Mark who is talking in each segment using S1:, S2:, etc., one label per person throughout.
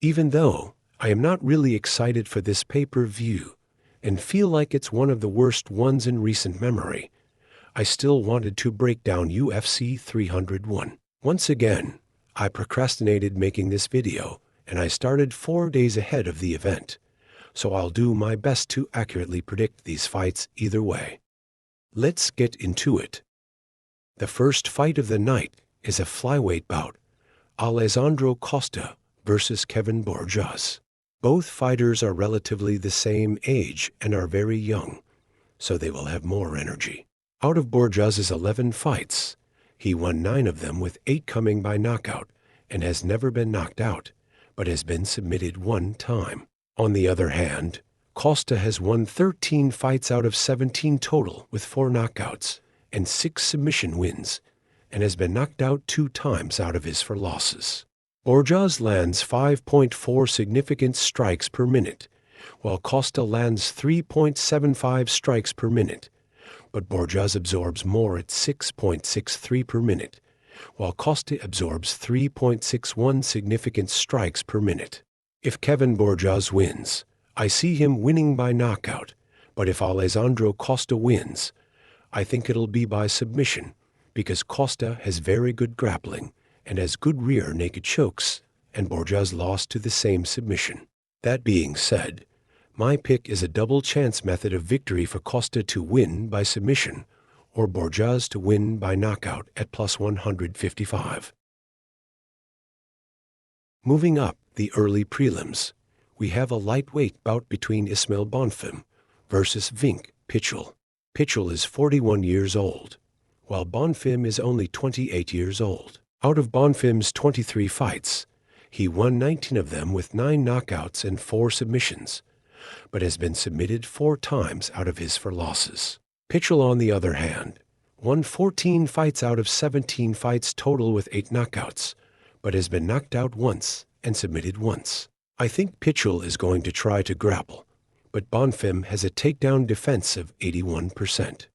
S1: Even though I am not really excited for this pay-per-view and feel like it's one of the worst ones in recent memory, I still wanted to break down UFC 301. Once again, I procrastinated making this video, and I started 4 days ahead of the event, so I'll do my best to accurately predict these fights either way. Let's get into it. The first fight of the night is a flyweight bout, Alessandro Costa versus Kevin Borjas. Both fighters are relatively the same age and are very young, so they will have more energy. Out of Borjas' 11 fights, he won 9 of them, with 8 coming by knockout, and has never been knocked out, but has been submitted 1 time. On the other hand, Costa has won 13 fights out of 17 total, with 4 knockouts and 6 submission wins, and has been knocked out 2 times out of his 4 losses. Borjas lands 5.4 significant strikes per minute, while Costa lands 3.75 strikes per minute, but Borjas absorbs more at 6.63 per minute, while Costa absorbs 3.61 significant strikes per minute. If Kevin Borjas wins, I see him winning by knockout, but if Alessandro Costa wins, I think it'll be by submission, because Costa has very good grappling and has good rear naked chokes, and Borjas lost to the same submission. That being said, my pick is a double chance method of victory for Costa to win by submission, or Borjas to win by knockout at plus 155. Moving up the early prelims, we have a lightweight bout between Ismail Bonfim versus Vink Pichel. Pichel is 41 years old, while Bonfim is only 28 years old. Out of Bonfim's 23 fights, he won 19 of them with 9 knockouts and 4 submissions, but has been submitted 4 times out of his 4 losses. Pichel, on the other hand, won 14 fights out of 17 fights total with 8 knockouts, but has been knocked out once and submitted once. I think Pichel is going to try to grapple, but Bonfim has a takedown defense of 81%.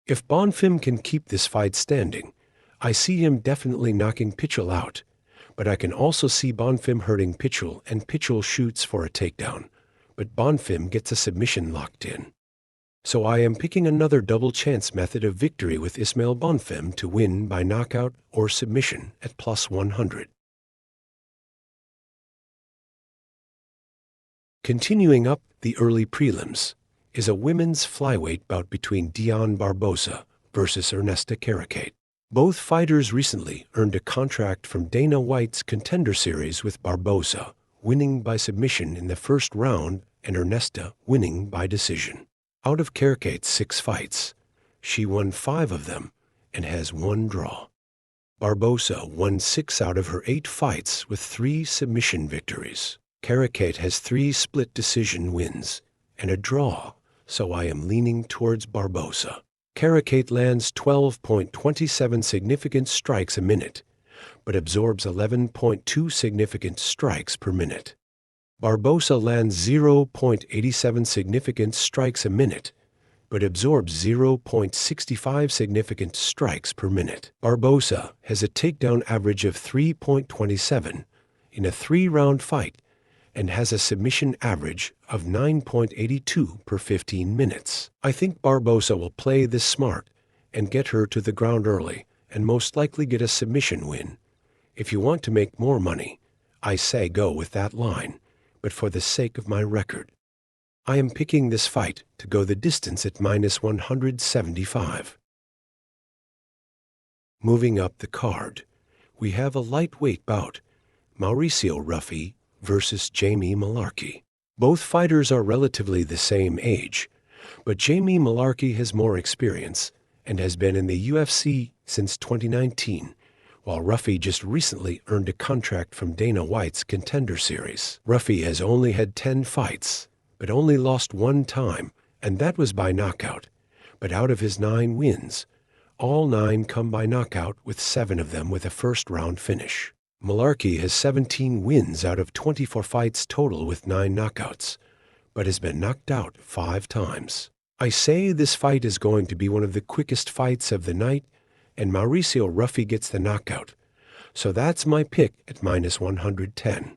S1: If Bonfim can keep this fight standing, I see him definitely knocking Pichel out, but I can also see Bonfim hurting Pichel and Pichel shoots for a takedown, but Bonfim gets a submission locked in. So I am picking another double chance method of victory with Ismail Bonfim to win by knockout or submission at plus 100. Continuing up the early prelims is a women's flyweight bout between Diane Barbosa versus Ernesta Caracate. Both fighters recently earned a contract from Dana White's Contender Series, with Barbosa winning by submission in the first round and Ernesta winning by decision. Out of Caracate's 6 fights, she won 5 of them and has 1 draw. Barbosa won 6 out of her 8 fights with 3 submission victories. Caracate has 3 split decision wins and a draw, so I am leaning towards Barbosa. Caracate lands 12.27 significant strikes a minute, but absorbs 11.2 significant strikes per minute. Barbosa lands 0.87 significant strikes a minute, but absorbs 0.65 significant strikes per minute. Barbosa has a takedown average of 3.27 in a 3-round fight and has a submission average of 9.82 per 15 minutes. I think Barbosa will play this smart and get her to the ground early and most likely get a submission win. If you want to make more money, I say go with that line, but for the sake of my record, I am picking this fight to go the distance at minus 175. Moving up the card, we have a lightweight bout, Mauricio Ruffi versus Jamie Mullarkey. Both fighters are relatively the same age, but Jamie Mullarkey has more experience and has been in the UFC since 2019, while Ruffi just recently earned a contract from Dana White's Contender Series. Ruffi has only had 10 fights, but only lost 1 time, and that was by knockout. But out of his 9 wins, all 9 come by knockout, with 7 of them with a first-round finish. Mullarkey has 17 wins out of 24 fights total with 9 knockouts, but has been knocked out 5 times. I say this fight is going to be one of the quickest fights of the night, and Mauricio Ruffi gets the knockout. So that's my pick at minus 110.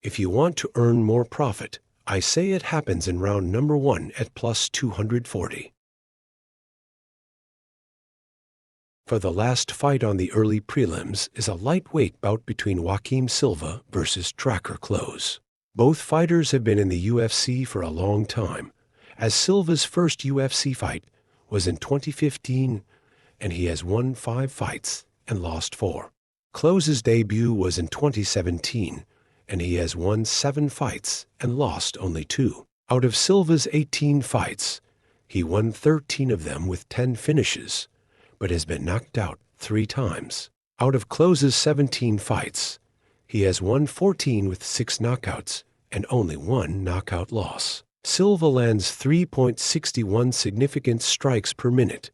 S1: If you want to earn more profit, I say it happens in round number 1 at plus 240. For the last fight on the early prelims is a lightweight bout between Joaquim Silva versus Drakkar Klose. Both fighters have been in the UFC for a long time, as Silva's first UFC fight was in 2015, and he has won 5 fights and lost 4. Klose's debut was in 2017, and he has won 7 fights and lost only 2. Out of Silva's 18 fights, he won 13 of them with 10 finishes, but has been knocked out 3 times. Out of Klose's 17 fights, he has won 14 with 6 knockouts and only 1 knockout loss. Silva lands 3.61 significant strikes per minute,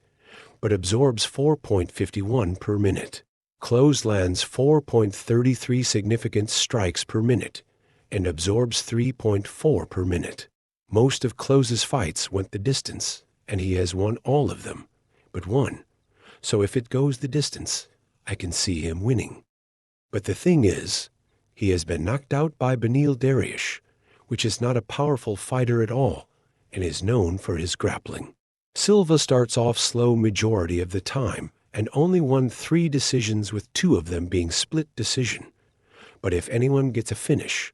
S1: but absorbs 4.51 per minute. Klose lands 4.33 significant strikes per minute and absorbs 3.4 per minute. Most of Klose's fights went the distance, and he has won all of them, but 1. So if it goes the distance, I can see him winning. But the thing is, he has been knocked out by Beneil Dariush, which is not a powerful fighter at all and is known for his grappling. Silva starts off slow majority of the time and only won 3 decisions, with 2 of them being split decision. But if anyone gets a finish,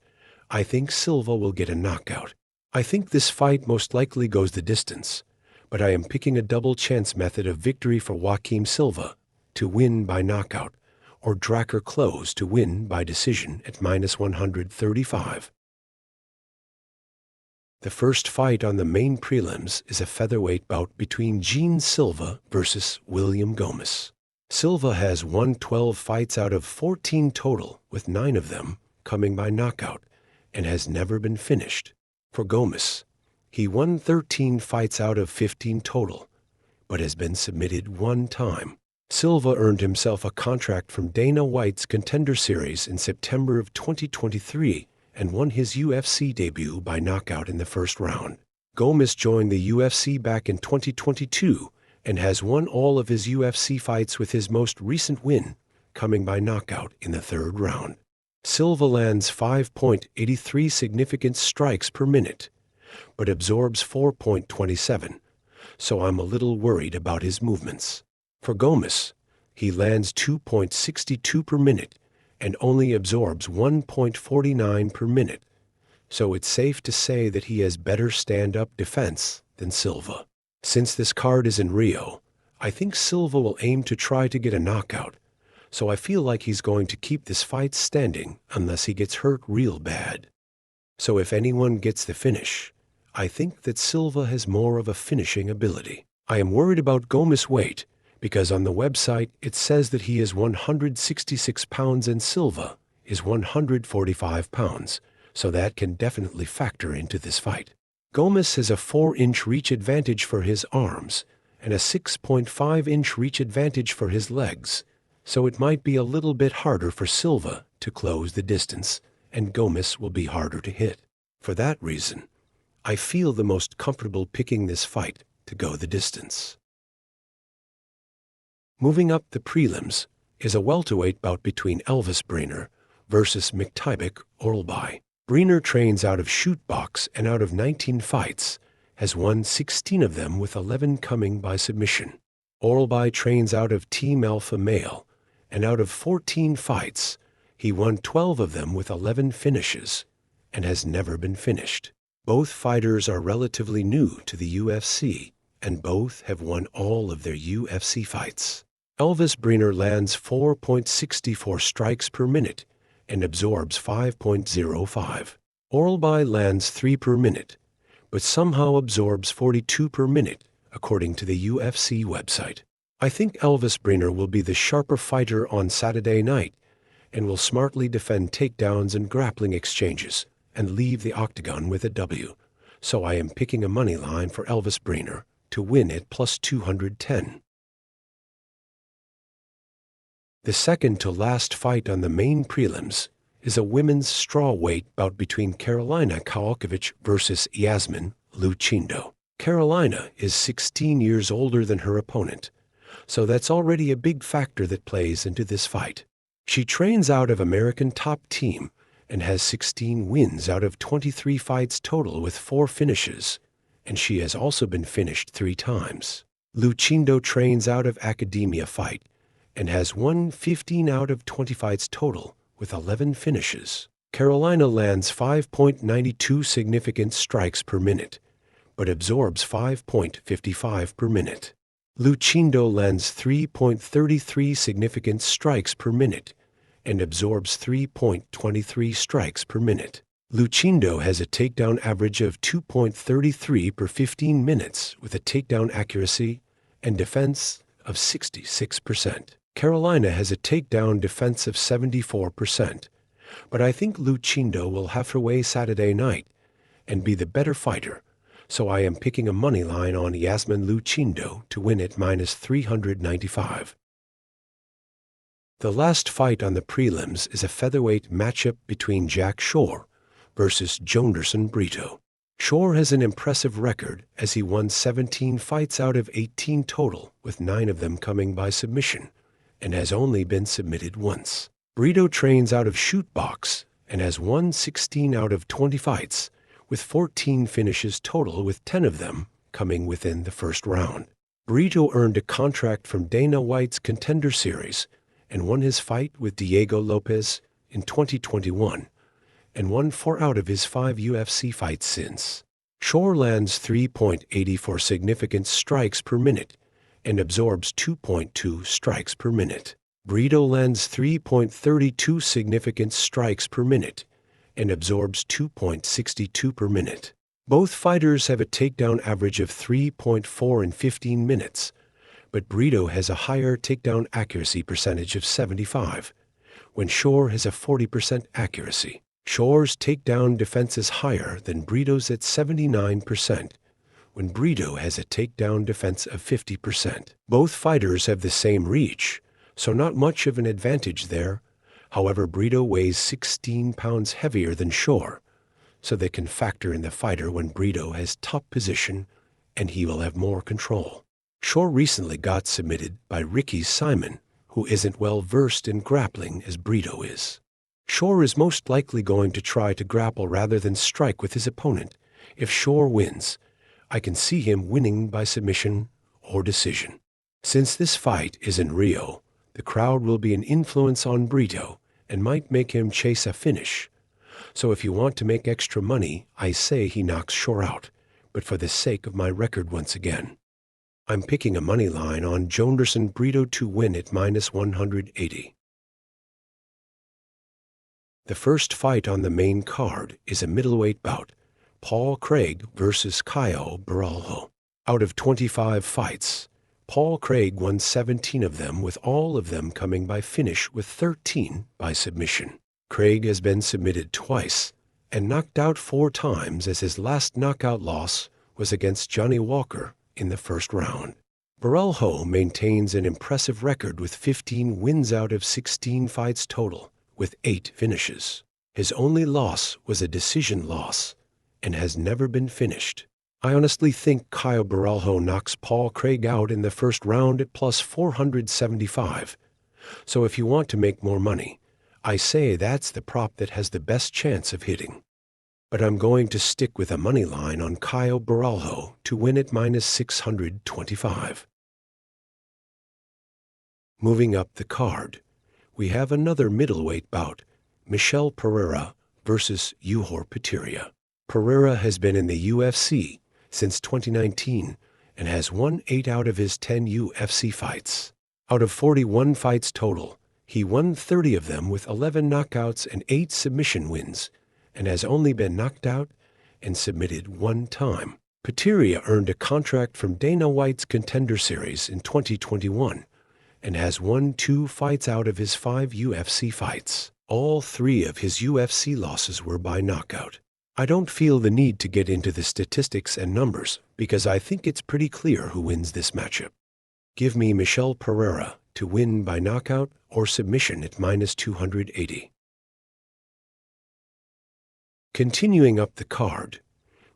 S1: I think Silva will get a knockout. I think this fight most likely goes the distance, but I am picking a double chance method of victory for Joaquim Silva to win by knockout, or Drakkar Klose to win by decision at minus 135. The first fight on the main prelims is a featherweight bout between Gene Silva versus William Gomis. Silva has won 12 fights out of 14 total, with 9 of them coming by knockout, and has never been finished. For Gomis, he won 13 fights out of 15 total, but has been submitted 1 time. Silva earned himself a contract from Dana White's Contender Series in September of 2023 and won his UFC debut by knockout in the first round. Gomis joined the UFC back in 2022 and has won all of his UFC fights, with his most recent win coming by knockout in the 3rd round. Silva lands 5.83 significant strikes per minute, but absorbs 4.27, so I'm a little worried about his movements. For Gomis, he lands 2.62 per minute and only absorbs 1.49 per minute, so it's safe to say that he has better stand-up defense than Silva. Since this card is in Rio, I think Silva will aim to try to get a knockout, so I feel like he's going to keep this fight standing unless he gets hurt real bad. So if anyone gets the finish, I think that Silva has more of a finishing ability. I am worried about Gomis' weight, because on the website it says that he is 166 pounds and Silva is 145 pounds, so that can definitely factor into this fight. Gomis has a 4-inch reach advantage for his arms and a 6.5-inch reach advantage for his legs, so it might be a little bit harder for Silva to close the distance, and Gomis will be harder to hit. For that reason, I feel the most comfortable picking this fight to go the distance. Moving up the prelims is a welterweight bout between Elvis Brener versus Mktybec Orlbai. Brener trains out of Shootbox and out of 19 fights has won 16 of them, with 11 coming by submission. Orlbai trains out of Team Alpha Male, and out of 14 fights, he won 12 of them with 11 finishes and has never been finished. Both fighters are relatively new to the UFC, and both have won all of their UFC fights. Elvis Brener lands 4.64 strikes per minute and absorbs 5.05. Orlbai lands 3 per minute, but somehow absorbs 42 per minute, according to the UFC website. I think Elvis Brener will be the sharper fighter on Saturday night and will smartly defend takedowns and grappling exchanges and leave the octagon with a W, so I am picking a money line for Elvis Brener to win at plus 210. The second to last fight on the main prelims is a women's strawweight bout between Carolina Kowalkiewicz versus Yasmin Lucindo. Carolina is 16 years older than her opponent, so that's already a big factor that plays into this fight. She trains out of American Top Team and has 16 wins out of 23 fights total with 4 finishes, and she has also been finished 3 times. Lucindo trains out of Academia Fight and has won 15 out of 20 fights total with 11 finishes. Carolina lands 5.92 significant strikes per minute, but absorbs 5.55 per minute. Lucindo lands 3.33 significant strikes per minute and absorbs 3.23 strikes per minute. Lucindo has a takedown average of 2.33 per 15 minutes with a takedown accuracy and defense of 66%. Carolina has a takedown defense of 74%, but I think Lucindo will have her way Saturday night and be the better fighter, so I am picking a money line on Yasmin Lucindo to win at -395. The last fight on the prelims is a featherweight matchup between Jack Shore versus Jonderson Brito. Shore has an impressive record as he won 17 fights out of 18 total, with 9 of them coming by submission, and has only been submitted once. Brito trains out of Shootbox and has won 16 out of 20 fights, with 14 finishes total, with 10 of them coming within the first round. Brito earned a contract from Dana White's Contender Series and won his fight with Diego Lopez in 2021 and won 4 out of his 5 UFC fights since. Shore lands 3.84 significant strikes per minute and absorbs 2.2 strikes per minute. Brito lands 3.32 significant strikes per minute and absorbs 2.62 per minute. Both fighters have a takedown average of 3.4 in 15 minutes, but Brito has a higher takedown accuracy percentage of 75, when Shore has a 40% accuracy. Shore's takedown defense is higher than Brito's at 79%, when Brito has a takedown defense of 50%. Both fighters have the same reach, so not much of an advantage there. However, Brito weighs 16 pounds heavier than Shore, so they can factor in the fighter when Brito has top position and he will have more control. Shore recently got submitted by Ricky Simon, who isn't well versed in grappling as Brito is. Shore is most likely going to try to grapple rather than strike with his opponent. If Shore wins, I can see him winning by submission or decision. Since this fight is in Rio, the crowd will be an influence on Brito and might make him chase a finish. So if you want to make extra money, I say he knocks Shore out, but for the sake of my record once again, I'm picking a money line on Jonderson Brito to win at -180. The first fight on the main card is a middleweight bout, Paul Craig versus Caio Borralho. Out of 25 fights, Paul Craig won 17 of them, with all of them coming by finish, with 13 by submission. Craig has been submitted twice and knocked out 4 times, as his last knockout loss was against Johnny Walker in the first round. Borralho maintains an impressive record with 15 wins out of 16 fights total, with 8 finishes. His only loss was a decision loss and has never been finished. I honestly think Caio Borralho knocks Paul Craig out in the first round at +475. So if you want to make more money, I say that's the prop that has the best chance of hitting. But I'm going to stick with a money line on Caio Borralho to win at -625. Moving up the card, we have another middleweight bout, Michel Pereira versus Uhor Peteria. Pereira has been in the UFC since 2019 and has won 8 out of his 10 UFC fights. Out of 41 fights total, he won 30 of them with 11 knockouts and 8 submission wins, and has only been knocked out and submitted 1 time. Peteria earned a contract from Dana White's Contender Series in 2021 and has won 2 fights out of his 5 UFC fights. All 3 of his UFC losses were by knockout. I don't feel the need to get into the statistics and numbers because I think it's pretty clear who wins this matchup. Give me Michel Pereira to win by knockout or submission at -280. Continuing up the card,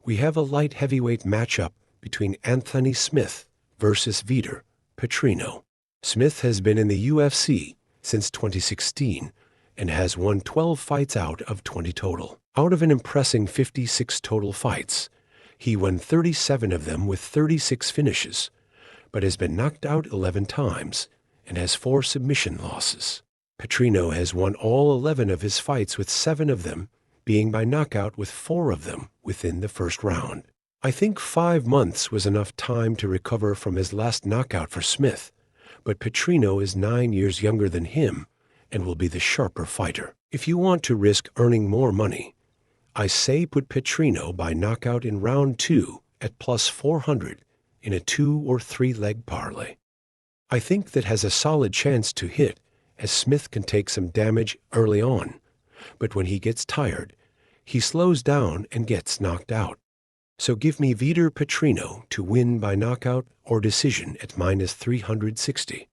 S1: we have a light heavyweight matchup between Anthony Smith versus Vitor Petrino. Smith has been in the UFC since 2016 and has won 12 fights out of 20 total. Out of an impressive 56 total fights, he won 37 of them with 36 finishes, but has been knocked out 11 times and has 4 submission losses. Petrino has won all 11 of his fights, with 7 of them being by knockout, with 4 of them within the first round. I think 5 months was enough time to recover from his last knockout for Smith, but Petrino is 9 years younger than him and will be the sharper fighter. If you want to risk earning more money, I say put Petrino by knockout in round 2 at plus 400 in a 2 or 3 leg parlay. I think that has a solid chance to hit, as Smith can take some damage early on, but when he gets tired, he slows down and gets knocked out. So give me Vitor Petrino to win by knockout or decision at minus 360.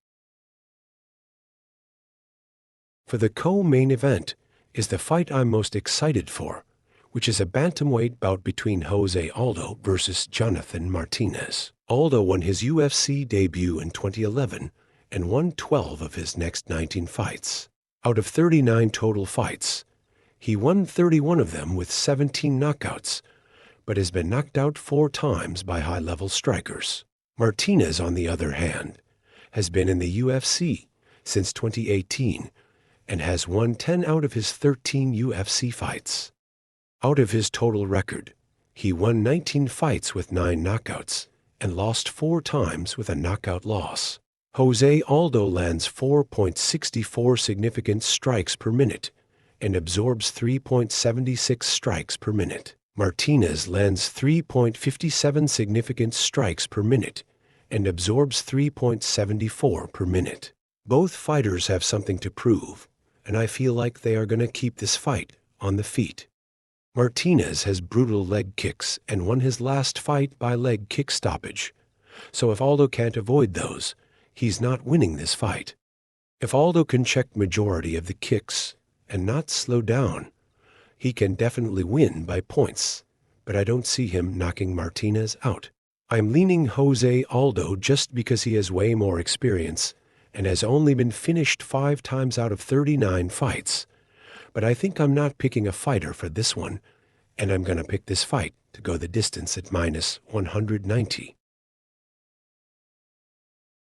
S1: For the co-main event is the fight I'm most excited for, which is a bantamweight bout between Jose Aldo versus Jonathan Martinez. Aldo won his UFC debut in 2011 and won 12 of his next 19 fights. Out of 39 total fights, he won 31 of them with 17 knockouts, but has been knocked out 4 times by high-level strikers. Martinez, on the other hand, has been in the UFC since 2018 and has won 10 out of his 13 UFC fights. Out of his total record, he won 19 fights with 9 knockouts and lost 4 times with a knockout loss. Jose Aldo lands 4.64 significant strikes per minute and absorbs 3.76 strikes per minute. Martinez lands 3.57 significant strikes per minute and absorbs 3.74 per minute. Both fighters have something to prove, and I feel like they are going to keep this fight on the feet. Martinez has brutal leg kicks and won his last fight by leg kick stoppage, so if Aldo can't avoid those, he's not winning this fight. If Aldo can check majority of the kicks and not slow down, he can definitely win by points, but I don't see him knocking Martinez out. I'm leaning Jose Aldo just because he has way more experience and has only been finished 5 times out of 39 fights. But I think I'm not picking a fighter for this one, and I'm going to pick this fight to go the distance at minus 190.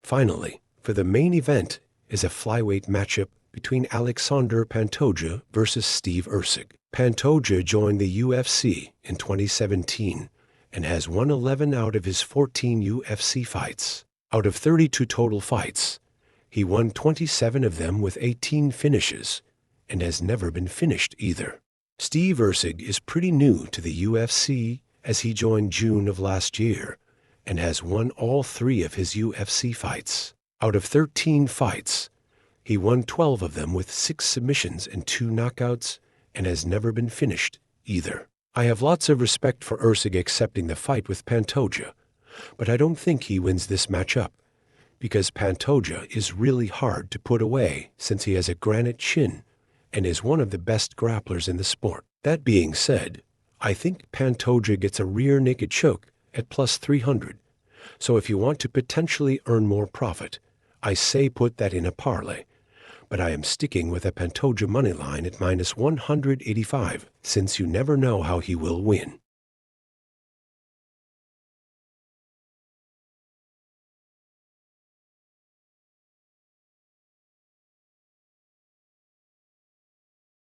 S1: Finally, for the main event is a flyweight matchup between Alexander Pantoja versus Steve Erceg. Pantoja joined the UFC in 2017 and has won 11 out of his 14 UFC fights. Out of 32 total fights, he won 27 of them with 18 finishes and has never been finished either. Steve Erceg is pretty new to the UFC, as he joined June of last year and has won all 3 of his UFC fights. Out of 13 fights, he won 12 of them with 6 submissions and 2 knockouts and has never been finished either. I have lots of respect for Erceg accepting the fight with Pantoja, but I don't think he wins this matchup, because Pantoja is really hard to put away since he has a granite chin and is one of the best grapplers in the sport. That being said, I think Pantoja gets a rear naked choke at plus 300, so if you want to potentially earn more profit, I say put that in a parlay, but I am sticking with a Pantoja money line at minus 185 since you never know how he will win.